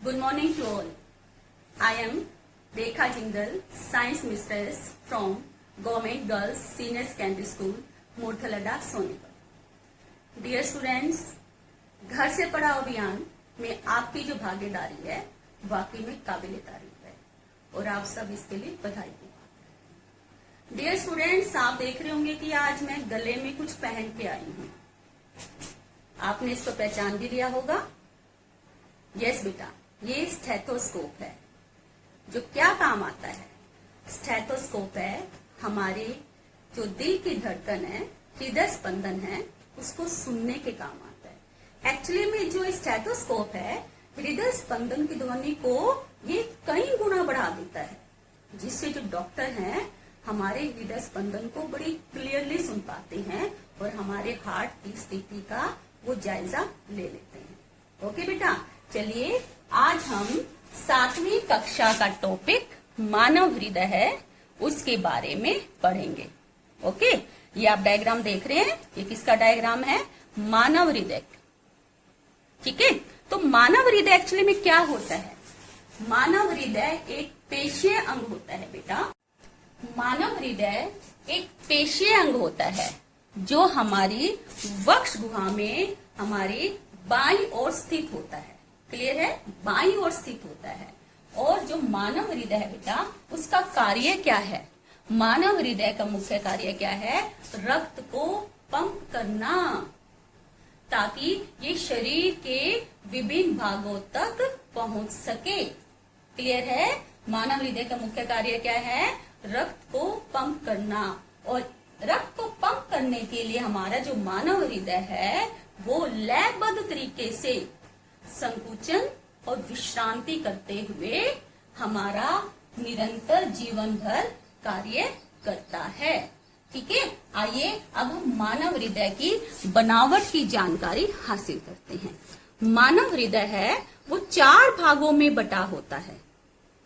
Good morning to all. I am Rekha Jindal, Science Mistress from Government Girls Senior Secondary School, Murthalada, Sonipat. Dear students, घर से पढ़ाओ अभियान में आपकी जो भागीदारी है वाकई में काबिले तारीफ है और आप सब इसके लिए बधाई की बात है। डियर स्टूडेंट्स, आप देख रहे होंगे कि आज मैं गले में कुछ पहन के आई हूँ। आपने इसको पहचान भी लिया होगा। यस बेटा, ये स्टेथोस्कोप है। जो क्या काम आता है? स्टेथोस्कोप है हमारे जो दिल की धड़कन है, हृदय स्पंदन है, उसको सुनने के काम आता है। एक्चुअली में जो स्टेथोस्कोप है हृदय स्पंदन की ध्वनि को ये कई गुना बढ़ा देता है, जिससे जो डॉक्टर हैं हमारे हृदय स्पंदन को बड़ी क्लियरली सुन पाते हैं और हमारे हार्ट की स्थिति का वो जायजा ले लेते हैं। ओके बेटा, चलिए आज हम 7वीं कक्षा का टॉपिक मानव हृदय है उसके बारे में पढ़ेंगे। ओके, ये आप डायग्राम देख रहे हैं, ये किसका डायग्राम है? मानव हृदय। ठीक है, तो मानव हृदय एक्चुअली में क्या होता है? मानव हृदय एक पेशीय अंग होता है बेटा। मानव हृदय एक पेशीय अंग होता है जो हमारी वक्ष गुहा में हमारी बाईं ओर स्थित होता है। क्लियर है? बाईं ओर स्थित होता है। और जो मानव हृदय है बेटा, उसका कार्य क्या है? मानव हृदय का मुख्य कार्य क्या है? रक्त को पंप करना, ताकि ये शरीर के विभिन्न भागों तक पहुंच सके। क्लियर है? मानव हृदय का मुख्य कार्य क्या है? रक्त को पंप करना। और रक्त को पंप करने के लिए हमारा जो मानव हृदय है वो लयबद्ध तरीके से संकुचन और विश्रांति करते हुए हमारा निरंतर जीवन भर कार्य करता है। ठीक है, आइए अब हम मानव हृदय की बनावट की जानकारी हासिल करते हैं। मानव हृदय है वो 4 भागों में बटा होता है।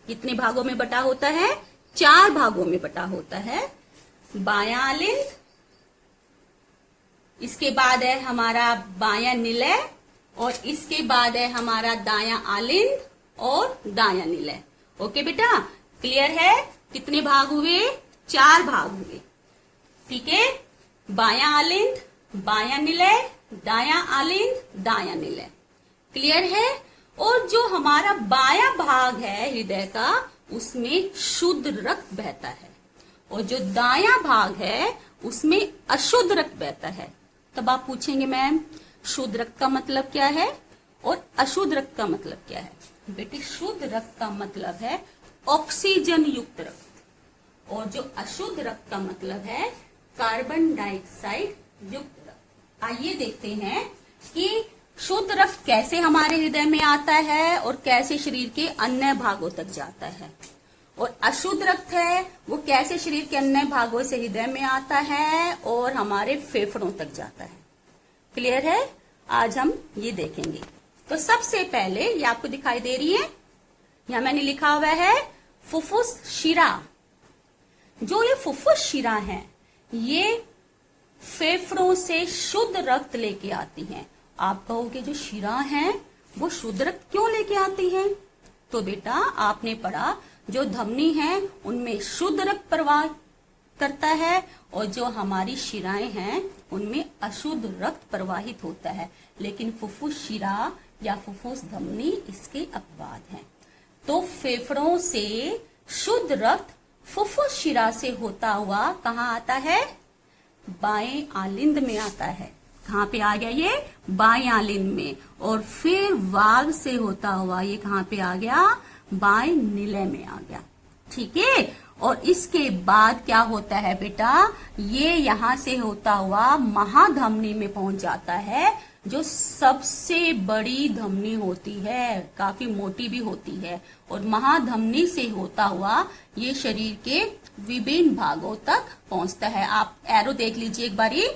कितने भागों में बटा होता है? 4 भागों में बटा होता है। बायां आलिंद, इसके बाद है हमारा बायां निलय, और इसके बाद है हमारा दायां आलिंद और दायां निलय। ओके बेटा, क्लियर है? कितने भाग हुए? 4 भाग हुए। ठीक है, बायां आलिंद, बायां निलय, दायां आलिंद, दायां निलय। क्लियर है? और जो हमारा बायां भाग है हृदय का, उसमें शुद्ध रक्त बहता है, और जो दायां भाग है उसमें अशुद्ध रक्त बहता है। तब आप पूछेंगे मैम, शुद्ध रक्त का मतलब क्या है और अशुद्ध रक्त का मतलब क्या है? बेटे, शुद्ध रक्त का मतलब है ऑक्सीजन युक्त रक्त, और जो अशुद्ध रक्त का मतलब है कार्बन डाइऑक्साइड युक्त रक्त। आइए देखते हैं कि शुद्ध रक्त कैसे हमारे हृदय में आता है और कैसे शरीर के अन्य भागों तक जाता है, और अशुद्ध रक्त है वो कैसे शरीर के अन्य भागों से हृदय में आता है और हमारे फेफड़ों तक जाता है। क्लियर है? आज हम ये देखेंगे। तो सबसे पहले ये आपको दिखाई दे रही है, यहां मैंने लिखा हुआ है फुफ्फुस शिरा। जो ये फुफ्फुस शिरा है ये फेफड़ों से शुद्ध रक्त लेके आती हैं। आप कहोगे जो शिरा हैं वो शुद्ध रक्त क्यों लेके आती हैं? तो बेटा, आपने पढ़ा जो धमनी है उनमें शुद्ध रक्त प्रवाह करता है, और जो हमारी शिराएं हैं उनमें अशुद्ध रक्त प्रवाहित होता है। लेकिन फुफ्फुस शिरा या फुफ्फुस धमनी इसके अपवाद हैं। तो फेफड़ों से शुद्ध रक्त फुफ्फुस शिरा से होता हुआ कहाँ आता है? बाएं आलिंद में आता है। कहाँ पे आ गया ये? बाएं आलिंद में। और फिर वाल्व से होता हुआ ये कहाँ पे आ गया? बाएं निलय में आ गया। ठीक है, और इसके बाद क्या होता है बेटा? ये यहां से होता हुआ महाधमनी में पहुंच जाता है, जो सबसे बड़ी धमनी होती है, काफी मोटी भी होती है। और महाधमनी से होता हुआ ये शरीर के विभिन्न भागों तक पहुंचता है। आप एरो देख लीजिए एक बारी।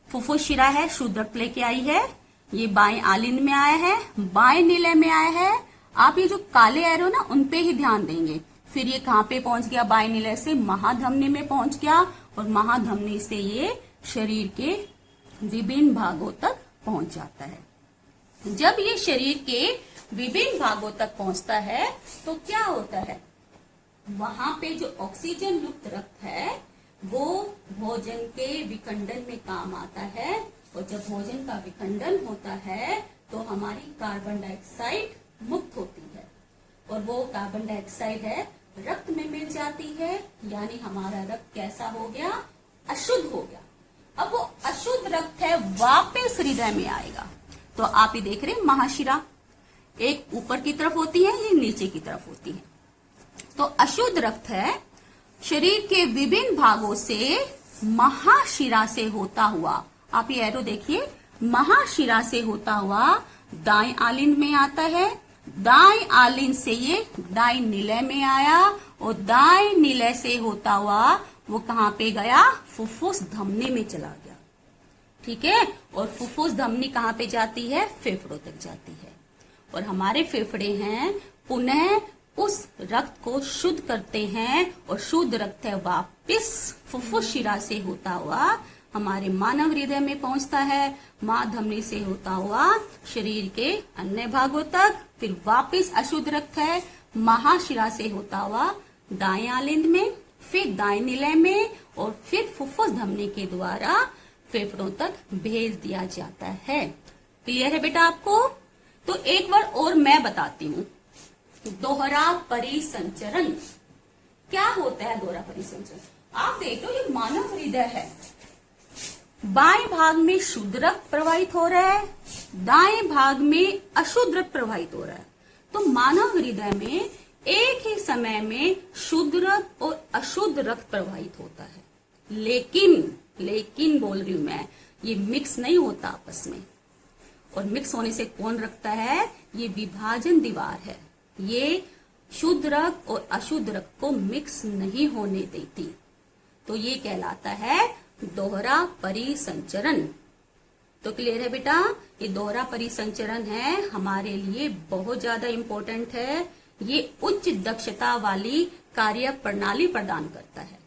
फुफ्फुस शिरा है, शुद्ध रक्त लेके आई है, ये बाएं आलिंद में आया है, बाएं निलय में आया है। आप ये जो काले एरो ना उन पे ही ध्यान देंगे। फिर ये कहाँ पे पहुंच गया? बाएं निलय से महाधमनी में पहुंच गया, और महाधमनी से ये शरीर के विभिन्न भागों तक पहुंच जाता है। जब ये शरीर के विभिन्न भागों तक पहुंचता है तो क्या होता है, वहां पे जो ऑक्सीजन युक्त रक्त है वो भोजन के विखंडन में काम आता है, और जब भोजन का विखंडन होता है तो हमारी कार्बन डाइऑक्साइड मुक्त होती है, और वो कार्बन डाइऑक्साइड है रक्त में मिल जाती है, यानी हमारा रक्त कैसा हो गया, अशुद्ध हो गया। अब वो अशुद्ध रक्त है वापस हृदय में आएगा। तो आप ये देख रहे हैं महाशिरा, एक ऊपर की तरफ होती है, ये नीचे की तरफ होती है। तो अशुद्ध रक्त है शरीर के विभिन्न भागों से महाशिरा से होता हुआ, आप ये एरो देखिए, महाशिरा से होता हुआ दाएं आलिंद में आता है, दाएं आलिंद से ये दाएं निलय में आया, और दाएं निलय से होता हुआ वो कहाँ पे गया, फुफ्फुस धमनी में चला गया। ठीक है, और फुफ्फुस धमनी कहाँ पे जाती है, फेफड़ों तक जाती है, और हमारे फेफड़े हैं पुनः उस रक्त को शुद्ध करते हैं, और शुद्ध रक्त है वापिस फुफ्फुस शिरा से होता हुआ हमारे मानव हृदय में पहुंचता है, मां धमनी से होता हुआ शरीर के अन्य भागों तक, फिर वापिस अशुद्ध रक्त है महाशिरा से होता हुआ दाएं आलिंद में, फिर दाएं निलय में, और फिर फुफ्फुस धमनी के द्वारा फेफड़ों तक भेज दिया जाता है। क्लियर है बेटा आपको? तो एक बार और मैं बताती हूँ, दोहरा परिसंचरण क्या होता है। दोहरा परिसंचरण आप देख लो, ये मानव हृदय है, बाएं भाग में शुद्ध रक्त प्रवाहित हो रहा है, दाएं भाग में अशुद्ध रक्त प्रवाहित हो रहा है। तो मानव हृदय में एक ही समय में शुद्ध रक्त और अशुद्ध रक्त प्रवाहित होता है, लेकिन बोल रही हूं मैं, ये मिक्स नहीं होता आपस में। और मिक्स होने से कौन रखता है, ये विभाजन दीवार है, ये शुद्ध रक्त और अशुद्ध रक्त को मिक्स नहीं होने देती। तो ये कहलाता है दोहरा परिसंचरण। तो क्लियर है बेटा, ये दोहरा परिसंचरण है, हमारे लिए बहुत ज्यादा इंपॉर्टेंट है। ये उच्च दक्षता वाली कार्य प्रणाली प्रदान करता है।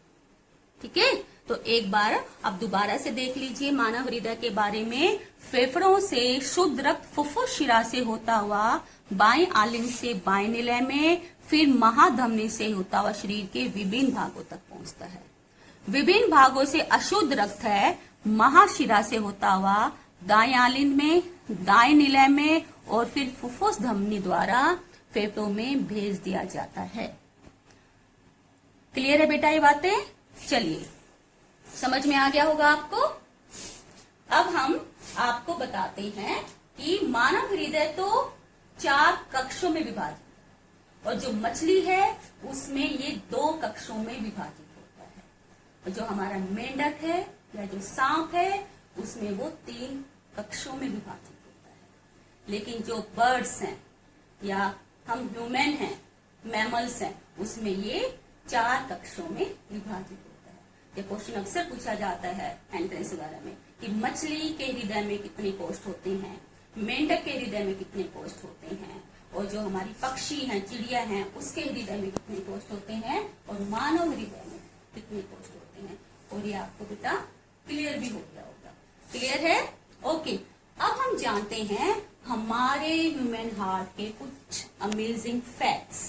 ठीक है, तो एक बार अब दोबारा से देख लीजिए मानव हृदय के बारे में। फेफड़ों से शुद्ध रक्त फुफ्फुस शिरा से होता हुआ बाएं आलिंद से बाएं निलय में, फिर महाधमनी से होता हुआ शरीर के विभिन्न भागों तक पहुंचता है। विभिन्न भागों से अशुद्ध रक्त है महाशिरा से होता हुआ दाएं आलिंद में, दाएं निलय में, और फिर फुफ्फुस धमनी द्वारा फेफड़ों में भेज दिया जाता है। क्लियर है बेटा ये बातें? चलिए, समझ में आ गया होगा आपको। अब हम आपको बताते हैं कि मानव हृदय तो 4 कक्षों में विभाजित, और जो मछली है उसमें ये 2 कक्षों में विभाजित होता है, और जो हमारा मेंढक है या जो सांप है उसमें वो 3 कक्षों में विभाजित होता है। लेकिन जो बर्ड्स हैं या हम ह्यूमन हैं, मैमल्स हैं, उसमें ये 4 कक्षों में विभाजित होता है। ये क्वेश्चन अक्सर पूछा जाता है एंट्रेंस वगैरह में कि मछली के हृदय में कितने कोष्ठ होते हैं, मेंढक के हृदय में कितने कोष्ठ होते हैं, और जो हमारी पक्षी हैं, चिड़िया हैं, उसके हृदय में कितने कोष्ठ होते हैं, और मानव हृदय में कितने कोष्ठ होते हैं। और ये आपको बेटा क्लियर भी हो गया होगा। क्लियर है? ओके, अब हम जानते हैं हमारे ह्यूमन हार्ट के कुछ अमेजिंग फैक्ट्स।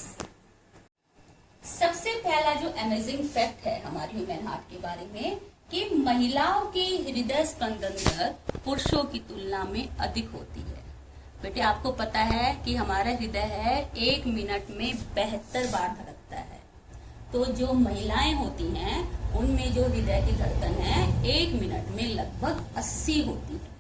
सबसे पहला जो अमेजिंग फैक्ट है हमारे ह्यूमन हार्ट के बारे में कि महिलाओं की हृदय स्पंदन दर पुरुषों की तुलना में अधिक होती है। बेटे आपको पता है कि हमारा हृदय है 1 मिनट में 72 बार धड़कता है। तो जो महिलाएं होती हैं उनमें जो हृदय की धड़कन है 1 मिनट में लगभग 80 होती है,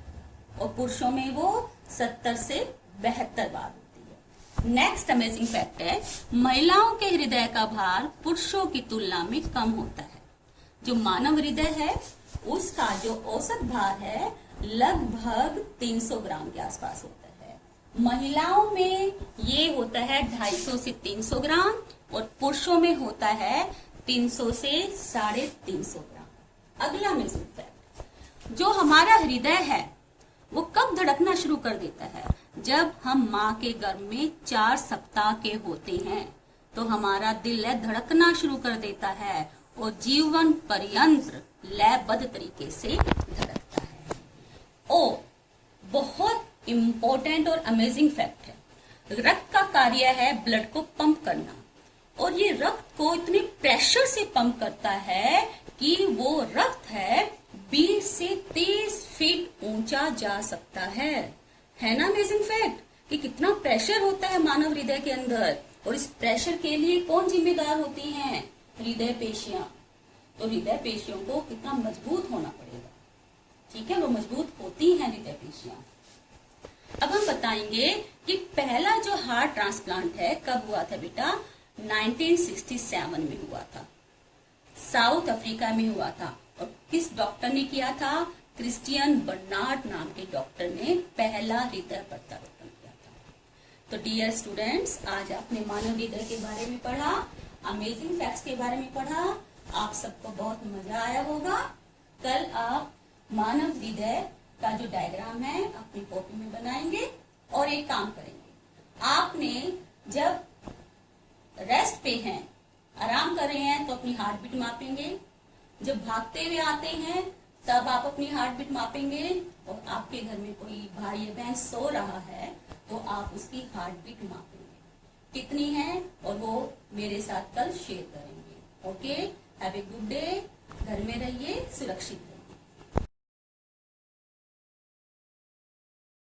और पुरुषों में वो 70 से 72 बार होती है। नेक्स्ट अमेजिंग फैक्ट है महिलाओं के हृदय का भार पुरुषों की तुलना में कम होता है। जो मानव हृदय है उसका जो औसत भार है लगभग 300 ग्राम के आसपास होता है। महिलाओं में ये होता है 250 से 300 ग्राम, और पुरुषों में होता है 300 से 350 ग्राम। अगला अमेजिंग फैक्ट, जो हमारा हृदय है वो कब धड़कना शुरू कर देता है, जब हम माँ के गर्भ में 4 सप्ताह के होते हैं तो हमारा दिल धड़कना शुरू कर देता है, और जीवन पर्यंत लयबद्ध तरीके से धड़कता है। ओ बहुत इम्पोर्टेंट और अमेजिंग फैक्ट है। रक्त का कार्य है ब्लड को पंप करना, और ये रक्त को इतने प्रेशर से पंप करता है कि वो रक्त है 20 से 30 फीट ऊंचा जा सकता है ना अमेजिंग फैक्ट कि कितना प्रेशर होता है मानव हृदय के अंदर। और इस प्रेशर के लिए कौन जिम्मेदार होती हैं? हृदय पेशियां। तो हृदय पेशियों को कितना मजबूत होना पड़ेगा, ठीक है, वो मजबूत होती हैं हृदय पेशियां। अब हम बताएंगे कि पहला जो हार्ट ट्रांसप्लांट है कब हुआ था बेटा? 1967 में हुआ था, साउथ अफ्रीका में हुआ था। और किस डॉक्टर ने किया था? क्रिस्टियन बर्नार्ड नाम के डॉक्टर ने पहला हृदय प्रत्यारोपण किया था। तो डियर स्टूडेंट्स, आज आपने मानव हृदय के बारे में पढ़ा, अमेजिंग फैक्ट्स के बारे में पढ़ा, आप सबको बहुत मजा आया होगा। कल आप मानव हृदय का जो डायग्राम है अपनी कॉपी में बनाएंगे और एक काम करेंगे, आपने जब रेस्ट पे हैं, आराम कर रहे हैं, तो अपनी हार्ट बीट मापेंगे। जब भागते हुए आते हैं तब आप अपनी हार्ट बीट मापेंगे, और आपके घर में कोई भाई या बहन सो रहा है तो आप उसकी हार्ट बीट मापेंगे कितनी है, और वो मेरे साथ कल शेयर करेंगे। Okay, have a good day, घर में रहिए, सुरक्षित रहिए।